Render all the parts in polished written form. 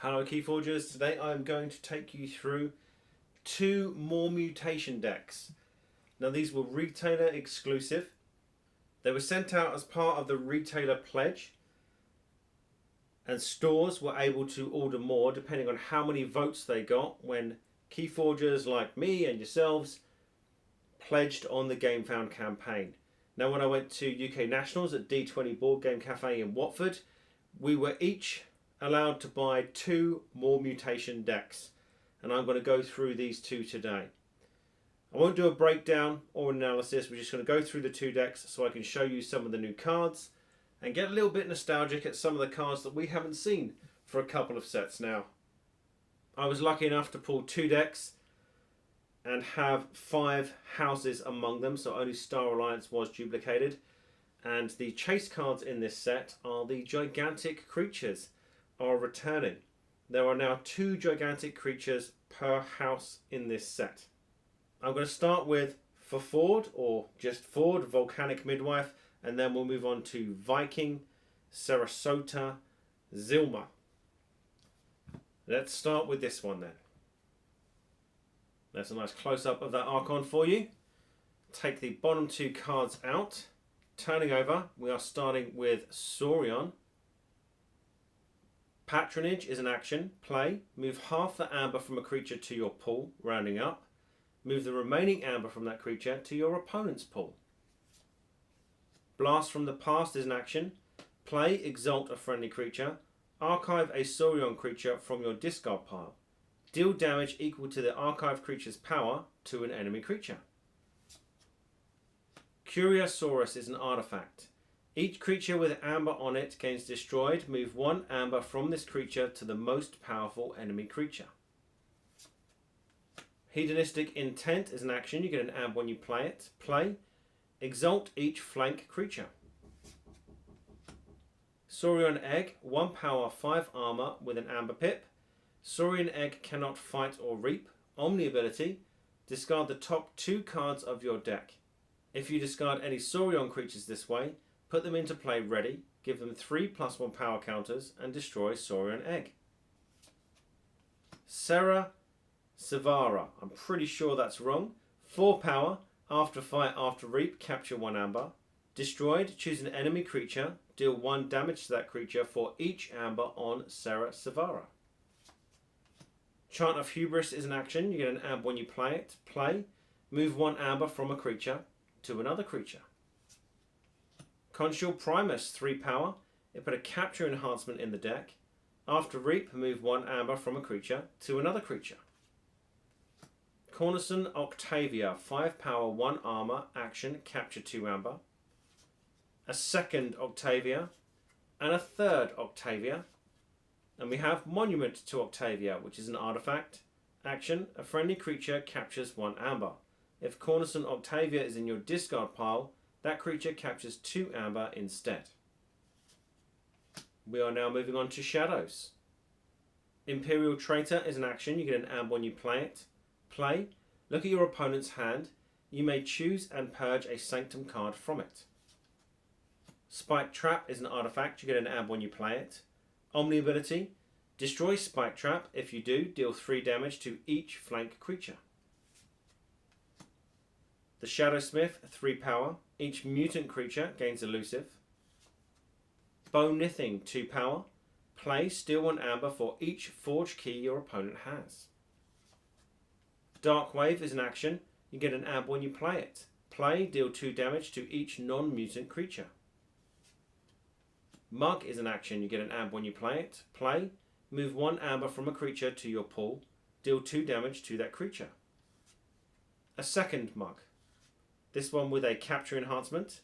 Hello Keyforgers, today I'm going to take you through two More Mutation decks. Now these were retailer exclusive. They were sent out as part of the retailer pledge, and stores were able to order more depending on how many votes they got when Keyforgers like me and yourselves pledged on the GameFound campaign. Now when I went to UK Nationals at D20 Board Game Cafe in Watford, we were each allowed to buy two More Mutation decks, and I'm going to go through these two today. I won't do a breakdown or analysis, we're just going to go through the two decks so I can show you some of the new cards and get a little bit nostalgic at some of the cards that we haven't seen for a couple of sets now. I was lucky enough to pull two decks and have 5 houses among them, so only Star Alliance was duplicated, and the chase cards in this set are the gigantic creatures are returning. There are now 2 gigantic creatures per house in this set. I'm going to start with for Ford, or just Ford, Volcanic Midwife, and then we'll move on to Viking, Sarasota, Zilma. Let's start with this one then. That's a nice close-up of that Archon for you. Take the bottom 2 cards out. Turning over, we are starting with Saurion. Patronage is an action. Play. Move half the amber from a creature to your pool, rounding up. Move the remaining amber from that creature to your opponent's pool. Blast from the Past is an action. Play. Exalt a friendly creature. Archive a Saurion creature from your discard pile. Deal damage equal to the archived creature's power to an enemy creature. Curiosaurus is an artifact. Each creature with amber on it gains destroyed. Move 1 amber from this creature to the most powerful enemy creature. Hedonistic Intent is an action. You get an amber when you play it. Play. Exalt each flank creature. Saurion Egg, 1 power, 5 armor with an amber pip. Saurion Egg cannot fight or reap. Omni ability. Discard the top 2 cards of your deck. If you discard any Saurion creatures this way, put them into play ready, give them 3+1 power counters, and destroy Saurion Egg. Sarah Savara, I'm pretty sure that's wrong. 4 power, after fight, after reap, capture 1 amber. Destroyed, choose an enemy creature, deal 1 damage to that creature for each amber on Sarah Savara. Chant of Hubris is an action. You get an amber when you play it. Play. Move 1 amber from a creature to another creature. Consul Primus, 3 power. It put a capture enhancement in the deck. After reap, move 1 amber from a creature to another creature. Cornerstone Octavia, 5 power, 1 armor, action, capture 2 amber. A second Octavia and a third Octavia. And we have Monument to Octavia, which is an artifact. Action, a friendly creature captures 1 amber. If Cornerstone Octavia is in your discard pile, that creature captures 2 amber instead. We are now moving on to Shadows. Imperial Traitor is an action. You get an amber when you play it. Play. Look at your opponent's hand. You may choose and purge a Sanctum card from it. Spike Trap is an artifact. You get an amber when you play it. Omni ability. Destroy Spike Trap. If you do, deal 3 damage to each flank creature. The Shadowsmith, 3 power. Each mutant creature gains elusive. Bone Nithing, 2 power. Play, steal 1 amber for each forge key your opponent has. Dark Wave is an action. You get an amber when you play it. Play, deal 2 damage to each non-mutant creature. Mug is an action. You get an amber when you play it. Play, move 1 amber from a creature to your pool. Deal 2 damage to that creature. A second Mug. This one with a capture enhancement.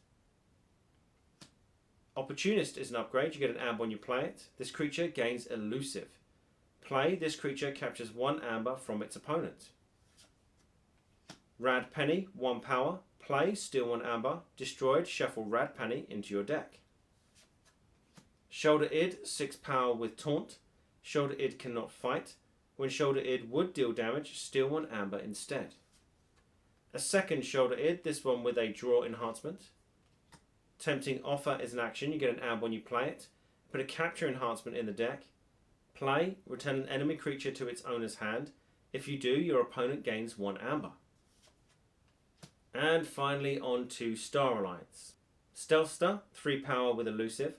Opportunist is an upgrade. You get an amber when you play it. This creature gains elusive. Play. This creature captures 1 amber from its opponent. Rad Penny, 1 power. Play. Steal 1 amber. Destroyed. Shuffle Rad Penny into your deck. Shoulder Id, 6 power with taunt. Shoulder Id cannot fight. When Shoulder Id would deal damage, steal 1 amber instead. A second Shoulder Id, this one with a draw enhancement. Tempting Offer is an action. You get an amber when you play it. Put a capture enhancement in the deck. Play, return an enemy creature to its owner's hand. If you do, your opponent gains 1 amber. And finally on to Star Alliance. Stealthster, 3 power with elusive,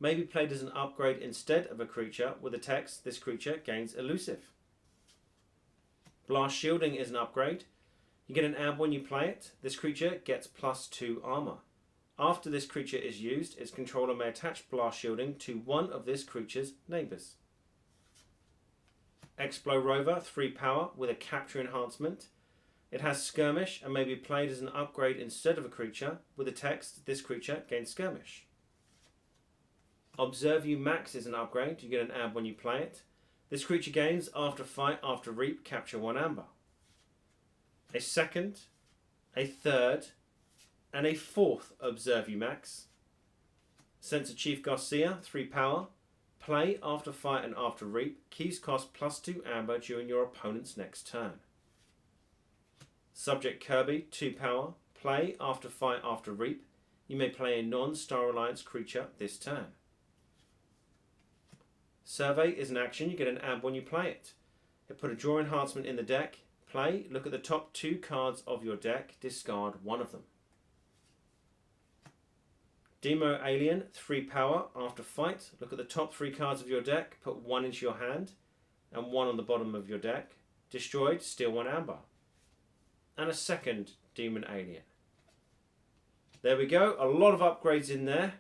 may be played as an upgrade instead of a creature with the text, this creature gains elusive. Blast Shielding is an upgrade. You get an amber when you play it. This creature gets +2 armor. After this creature is used, its controller may attach Blast Shielding to one of this creature's neighbours. Explo Rover, 3 power with a capture enhancement. It has Skirmish and may be played as an upgrade instead of a creature. With the text, this creature gains Skirmish. Observe You Max is an upgrade. You get an amber when you play it. This creature gains after fight, after reap, capture 1 amber. A second, a third, and a fourth Observe You Max. Sensor Chief Garcia, 3 power. Play after fight and after reap. Keys cost +2 amber during your opponent's next turn. Subject Kirby, 2 power. Play after fight after reap. You may play a non-Star Alliance creature this turn. Survey is an action. You get an amber when you play it. It put a draw enhancement in the deck. Play, look at the top 2 cards of your deck. Discard 1 of them. Demo Alien, 3 power. After fight, look at the top 3 cards of your deck. Put 1 into your hand and 1 on the bottom of your deck. Destroyed, steal 1 amber. And a second Demon Alien. There we go. A lot of upgrades in there.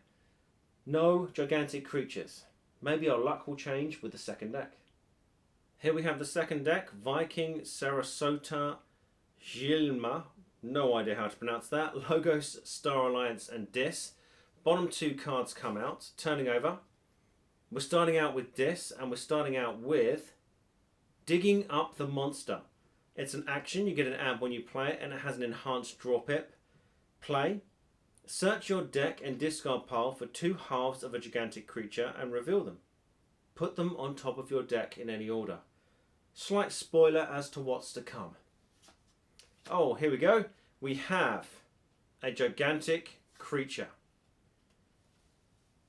No gigantic creatures. Maybe our luck will change with the second deck. Here we have the second deck. Viking, Sarasota, Gilma. No idea how to pronounce that. Logos, Star Alliance and Dis. Bottom 2 cards come out. Turning over. We're starting out with Dis and we're starting out with Digging Up the Monster. It's an action. You get an amber when you play it and it has an enhanced draw pip. Play. Search your deck and discard pile for 2 halves of a gigantic creature and reveal them. Put them on top of your deck in any order. Slight spoiler as to what's to come. Oh, here we go. We have a gigantic creature.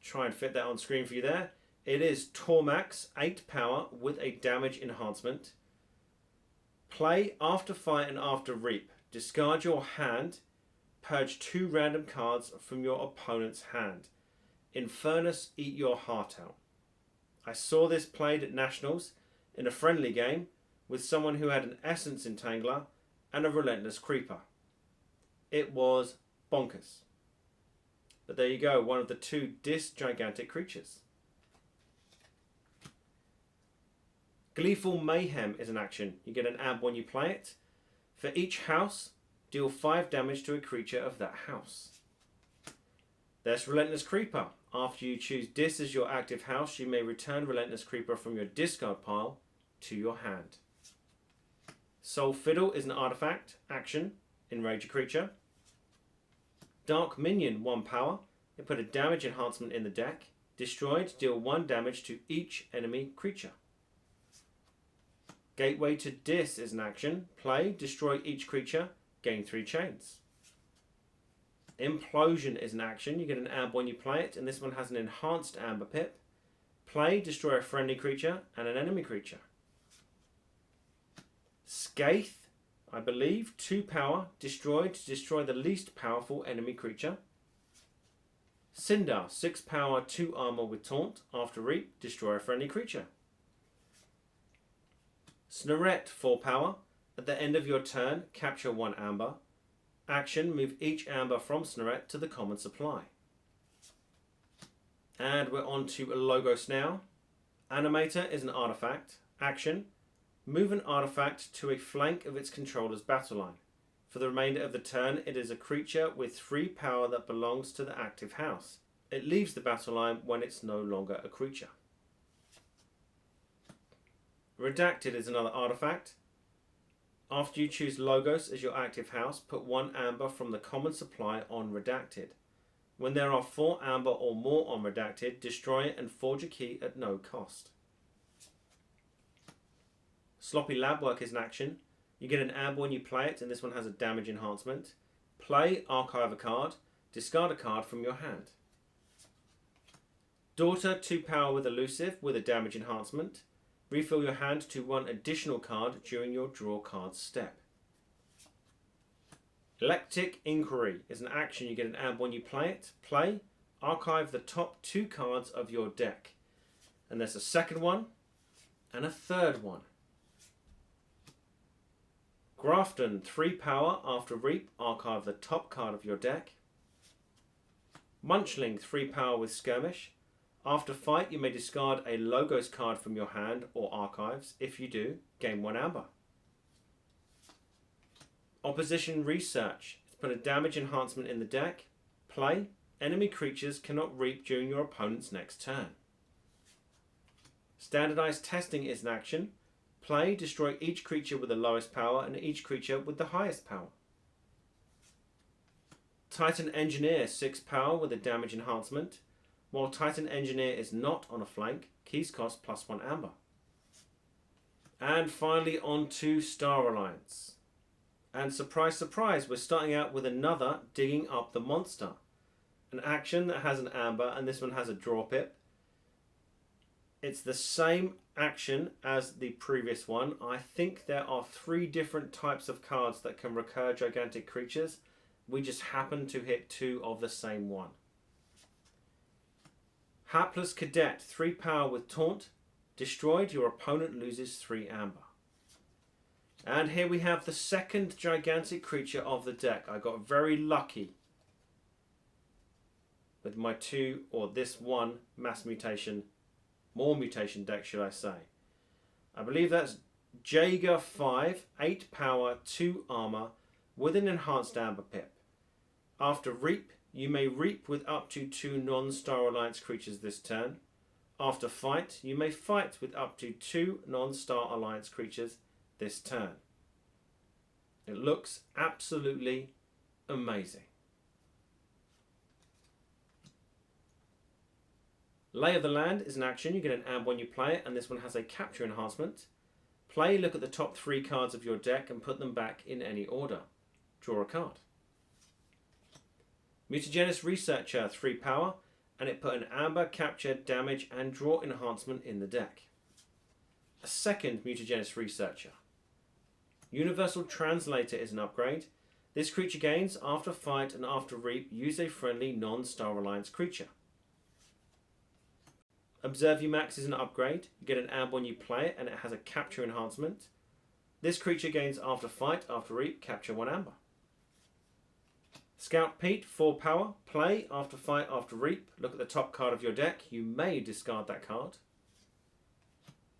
Try and fit that on screen for you there. It is Tormax, 8 power with a damage enhancement. Play after fight and after reap. Discard your hand. Purge 2 random cards from your opponent's hand. Infernus, eat your heart out. I saw this played at Nationals in a friendly game with someone who had an Essence Entangler and a Relentless Creeper. It was bonkers. But there you go, one of the 2 gigantic creatures. Gleeful Mayhem is an action. You get an amber when you play it. For each house, deal 5 damage to a creature of that house. There's Relentless Creeper. After you choose Dis as your active house, you may return Relentless Creeper from your discard pile to your hand. Soul Fiddle is an artifact. Action. Enrage a creature. Dark Minion, 1 power. It put a damage enhancement in the deck. Destroyed, deal 1 damage to each enemy creature. Gateway to Dis is an action. Play, destroy each creature, gain 3 chains. Implosion is an action. You get an amber when you play it, and this one has an enhanced amber pip. Play, destroy a friendly creature and an enemy creature. Scathe, I believe, 2 power, destroyed to destroy the least powerful enemy creature. Cinder, 6 power, 2 armor with taunt. After reap, destroy a friendly creature. Snorette, 4 power. At the end of your turn, capture 1 amber. Action, move each amber from Snorette to the common supply. And we're on to Logos now. Animator is an artifact. Action, move an artifact to a flank of its controller's battle line. For the remainder of the turn, it is a creature with 3 power that belongs to the active house. It leaves the battle line when it's no longer a creature. Redacted is another artifact. After you choose Logos as your active house, put 1 amber from the common supply on Redacted. When there are 4 amber or more on Redacted, destroy it and forge a key at no cost. Sloppy Lab Work is an action. You get an amber when you play it, and this one has a damage enhancement. Play, archive a card, discard a card from your hand. Daughter, 2 power with elusive with a damage enhancement. Refill your hand to one additional card during your draw cards step. Eclectic Inquiry is an action you get an amp when you play it. Play, archive the top 2 cards of your deck. And there's a second one and a third one. Grafton, 3 power, after Reap, archive the top card of your deck. Munchling, 3 power with Skirmish. After fight, you may discard a Logos card from your hand or archives. If you do, gain 1 amber. Opposition Research. Put a damage enhancement in the deck. Play. Enemy creatures cannot reap during your opponent's next turn. Standardized Testing is an action. Play. Destroy each creature with the lowest power and each creature with the highest power. Titan Engineer, 6 power with a damage enhancement. While Titan Engineer is not on a flank, keys cost +1 amber. And finally on to Star Alliance. And surprise, surprise, we're starting out with another Digging Up the Monster. An action that has an amber, and this one has a draw pip. It's the same action as the previous one. I think there are 3 different types of cards that can recur gigantic creatures. We just happen to hit 2 of the same one. Hapless Cadet, 3 power with Taunt. Destroyed, your opponent loses 3 amber. And here we have the second gigantic creature of the deck. I got very lucky with my 2, or this one, Mass Mutation, More Mutation deck, should I say. I believe that's Jaeger 5, 8 power, 2 armor, with an enhanced amber pip. After Reap, you may reap with up to 2 non-Star Alliance creatures this turn. After fight, you may fight with up to 2 non-Star Alliance creatures this turn. It looks absolutely amazing. Lay of the Land is an action. You get an amp when you play it, and this one has a capture enhancement. Play, look at the top 3 cards of your deck and put them back in any order. Draw a card. Mutagenesis Researcher, 3 power, and it put an amber, capture, damage and draw enhancement in the deck. A second Mutagenesis Researcher. Universal Translator is an upgrade. This creature gains, after fight and after reap, use a friendly non-Star Alliance creature. Observe You Max is an upgrade. You get an amp when you play it, and it has a capture enhancement. This creature gains, after fight, after reap, capture 1 amber. Scout Pete, 4 power. Play, after fight, after reap. Look at the top card of your deck. You may discard that card.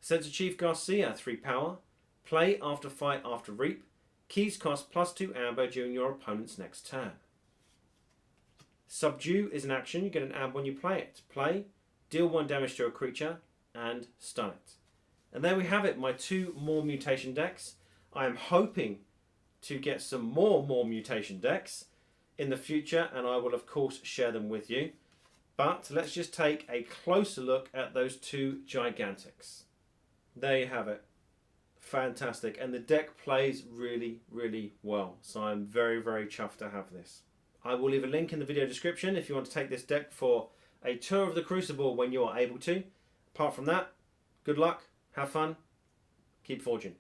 Sensor Chief Garcia, 3 power. Play, after fight, after reap. Keys cost +2 amber during your opponent's next turn. Subdue is an action. You get an amp when you play it. Play, deal 1 damage to a creature, and stun it. And there we have it, my 2 More Mutation decks. I am hoping to get some more Mutation decks in the future, and I will of course share them with you. But let's just take a closer look at those 2 Gigantics. There you have it. Fantastic. And the deck plays really, really well. So I'm very, very chuffed to have this. I will leave a link in the video description if you want to take this deck for a tour of the Crucible when you are able to. Apart from that, good luck, have fun, keep forging.